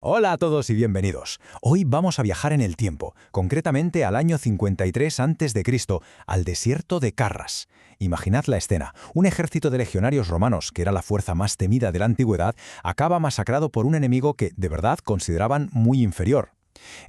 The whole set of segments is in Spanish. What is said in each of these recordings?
Hola a todos y bienvenidos. Hoy vamos a viajar en el tiempo, concretamente al año 53 a.C., al desierto de Carras. Imaginad la escena. Un ejército de legionarios romanos, que era la fuerza más temida de la antigüedad, acaba masacrado por un enemigo que, de verdad, consideraban muy inferior.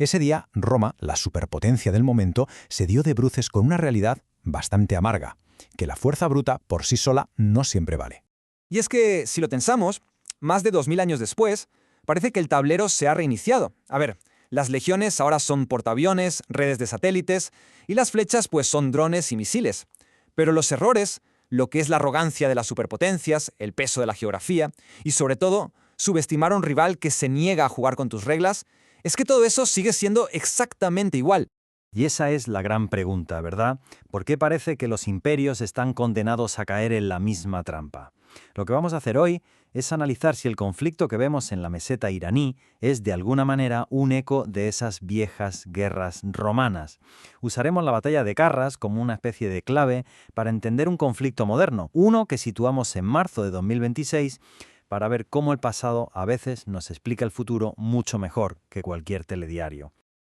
Ese día, Roma, la superpotencia del momento, se dio de bruces con una realidad bastante amarga, que la fuerza bruta por sí sola no siempre vale. Y es que, si lo pensamos, más de 2000 años después, parece que el tablero se ha reiniciado. A ver, las legiones ahora son portaaviones, redes de satélites, y las flechas pues son drones y misiles. Pero los errores, lo que es la arrogancia de las superpotencias, el peso de la geografía, y sobre todo, subestimar a un rival que se niega a jugar con tus reglas, es que todo eso sigue siendo exactamente igual. Y esa es la gran pregunta, ¿verdad? ¿Por qué parece que los imperios están condenados a caer en la misma trampa? Lo que vamos a hacer hoy es analizar si el conflicto que vemos en la meseta iraní es de alguna manera un eco de esas viejas guerras romanas. Usaremos la batalla de Carras como una especie de clave para entender un conflicto moderno, uno que situamos en marzo de 2026, para ver cómo el pasado a veces nos explica el futuro mucho mejor que cualquier telediario.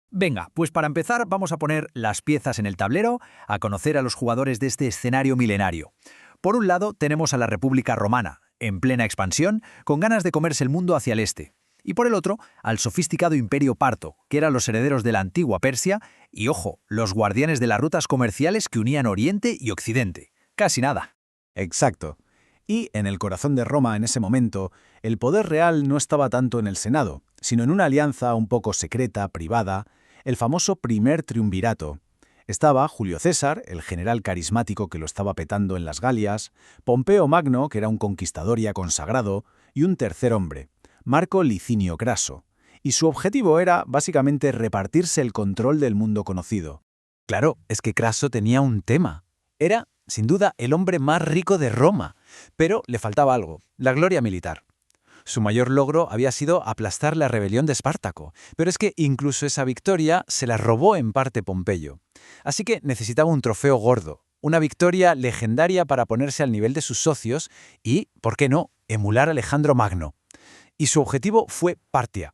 Venga, pues para empezar vamos a poner las piezas en el tablero, a conocer a los jugadores de este escenario milenario. Por un lado tenemos a la República Romana, en plena expansión, con ganas de comerse el mundo hacia el este. Y por el otro, al sofisticado Imperio Parto, que eran los herederos de la antigua Persia, y ojo, los guardianes de las rutas comerciales que unían Oriente y Occidente. Casi nada. Exacto. Y en el corazón de Roma en ese momento, el poder real no estaba tanto en el Senado, sino en una alianza un poco secreta, privada, el famoso primer triunvirato. Estaba Julio César, el general carismático que lo estaba petando en las Galias, Pompeo Magno, que era un conquistador ya consagrado, y un tercer hombre, Marco Licinio Craso. Y su objetivo era, básicamente, repartirse el control del mundo conocido. Claro, es que Craso tenía un tema. Era, sin duda, el hombre más rico de Roma, pero le faltaba algo, la gloria militar. Su mayor logro había sido aplastar la rebelión de Espartaco, pero es que incluso esa victoria se la robó en parte Pompeyo. Así que necesitaba un trofeo gordo, una victoria legendaria para ponerse al nivel de sus socios y, ¿por qué no?, emular a Alejandro Magno. Y su objetivo fue Partia.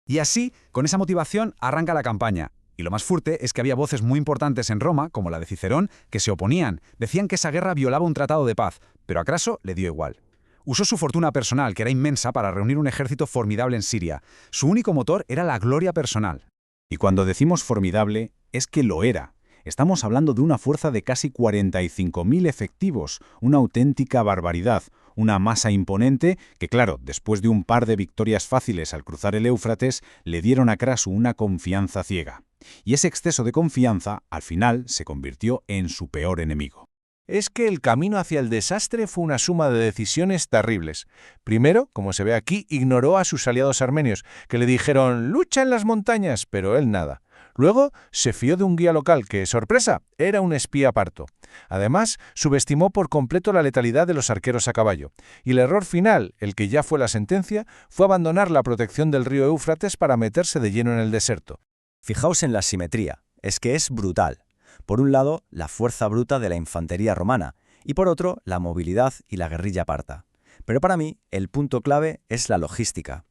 Y así, con esa motivación, arranca la campaña. Y lo más fuerte es que había voces muy importantes en Roma, como la de Cicerón, que se oponían, decían que esa guerra violaba un tratado de paz, pero a Craso le dio igual. Usó su fortuna personal, que era inmensa, para reunir un ejército formidable en Siria. Su único motor era la gloria personal. Y cuando decimos formidable, es que lo era. Estamos hablando de una fuerza de casi 45.000 efectivos, una auténtica barbaridad, una masa imponente que, claro, después de un par de victorias fáciles al cruzar el Éufrates, le dieron a Craso una confianza ciega. Y ese exceso de confianza, al final, se convirtió en su peor enemigo. Es que el camino hacia el desastre fue una suma de decisiones terribles. Primero, como se ve aquí, ignoró a sus aliados armenios, que le dijeron «lucha en las montañas», pero él nada. Luego, se fió de un guía local que, sorpresa, era un espía parto. Además, subestimó por completo la letalidad de los arqueros a caballo. Y el error final, el que ya fue la sentencia, fue abandonar la protección del río Éufrates para meterse de lleno en el desierto. Fijaos en la simetría, es que es brutal. Por un lado, la fuerza bruta de la infantería romana, y por otro, la movilidad y la guerrilla parta. Pero para mí, el punto clave es la logística.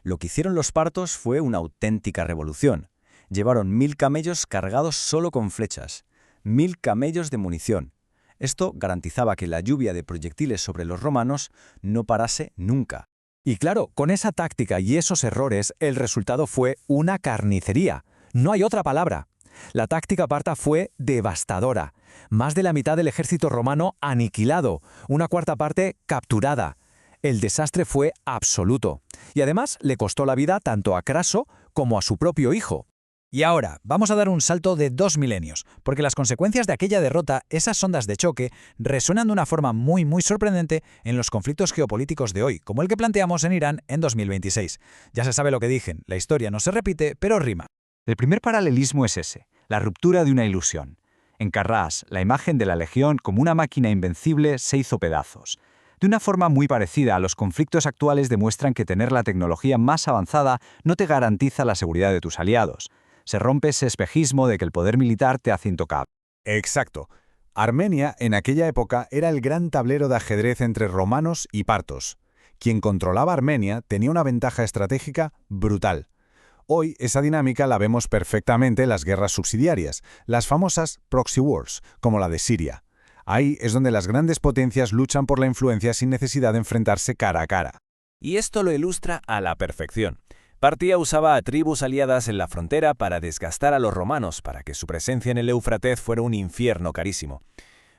Lo que hicieron los partos fue una auténtica revolución. Llevaron 1000 camellos cargados solo con flechas, 1000 camellos de munición. Esto garantizaba que la lluvia de proyectiles sobre los romanos no parase nunca. Y claro, con esa táctica y esos errores, el resultado fue una carnicería. No hay otra palabra. La táctica parta fue devastadora. Más de la mitad del ejército romano aniquilado, una cuarta parte capturada. El desastre fue absoluto. Y además le costó la vida tanto a Craso como a su propio hijo. Y ahora, vamos a dar un salto de 2 milenios, porque las consecuencias de aquella derrota, esas ondas de choque, resuenan de una forma muy sorprendente en los conflictos geopolíticos de hoy, como el que planteamos en Irán en 2026. Ya se sabe lo que dicen, la historia no se repite, pero rima. El primer paralelismo es ese, la ruptura de una ilusión. En Carras, la imagen de la legión como una máquina invencible se hizo pedazos. De una forma muy parecida, los conflictos actuales demuestran que tener la tecnología más avanzada no te garantiza la seguridad de tus aliados. Se rompe ese espejismo de que el poder militar te hace intocable. Exacto. Armenia, en aquella época, era el gran tablero de ajedrez entre romanos y partos. Quien controlaba Armenia tenía una ventaja estratégica brutal. Hoy esa dinámica la vemos perfectamente en las guerras subsidiarias, las famosas proxy wars, como la de Siria. Ahí es donde las grandes potencias luchan por la influencia sin necesidad de enfrentarse cara a cara. Y esto lo ilustra a la perfección. Partia usaba a tribus aliadas en la frontera para desgastar a los romanos, para que su presencia en el Éufrates fuera un infierno carísimo.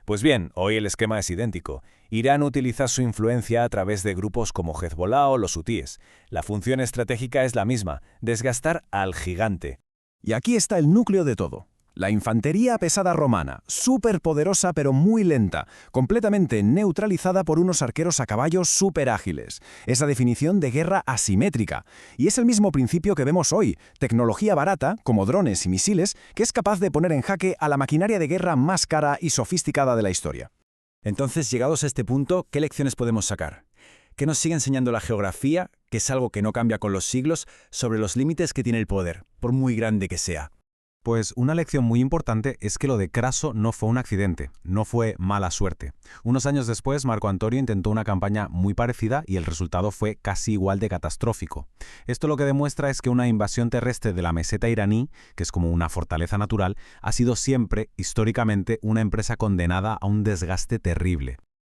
Pues bien, hoy el esquema es idéntico. Irán utiliza su influencia a través de grupos como Hezbollah o los hutíes. La función estratégica es la misma, desgastar al gigante. Y aquí está el núcleo de todo. La infantería pesada romana, súper poderosa pero muy lenta, completamente neutralizada por unos arqueros a caballo súper ágiles. Esa definición de guerra asimétrica. Y es el mismo principio que vemos hoy, tecnología barata, como drones y misiles, que es capaz de poner en jaque a la maquinaria de guerra más cara y sofisticada de la historia. Entonces, llegados a este punto, ¿qué lecciones podemos sacar? ¿Qué nos sigue enseñando la geografía, que es algo que no cambia con los siglos, sobre los límites que tiene el poder, por muy grande que sea? Pues una lección muy importante es que lo de Craso no fue un accidente, no fue mala suerte. Unos años después, Marco Antonio intentó una campaña muy parecida y el resultado fue casi igual de catastrófico. Esto lo que demuestra es que una invasión terrestre de la meseta iraní, que es como una fortaleza natural, ha sido siempre, históricamente, una empresa condenada a un desgaste terrible.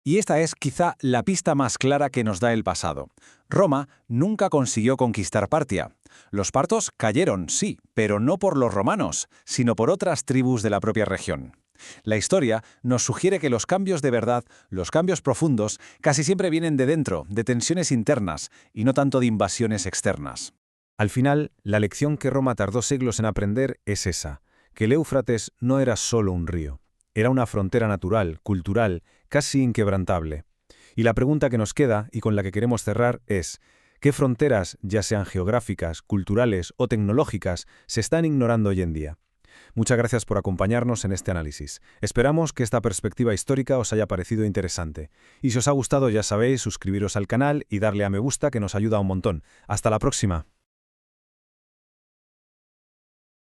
Y esta es quizá la pista más clara que nos da el pasado. Roma nunca consiguió conquistar Partia. Los partos cayeron, sí, pero no por los romanos, sino por otras tribus de la propia región. La historia nos sugiere que los cambios de verdad, los cambios profundos, casi siempre vienen de dentro, de tensiones internas, y no tanto de invasiones externas. Al final, la lección que Roma tardó siglos en aprender es esa, que el Éufrates no era solo un río. Era una frontera natural, cultural, casi inquebrantable. Y la pregunta que nos queda, y con la que queremos cerrar, es ¿qué fronteras, ya sean geográficas, culturales o tecnológicas, se están ignorando hoy en día? Muchas gracias por acompañarnos en este análisis. Esperamos que esta perspectiva histórica os haya parecido interesante. Y si os ha gustado, ya sabéis, suscribiros al canal y darle a me gusta, que nos ayuda un montón. ¡Hasta la próxima!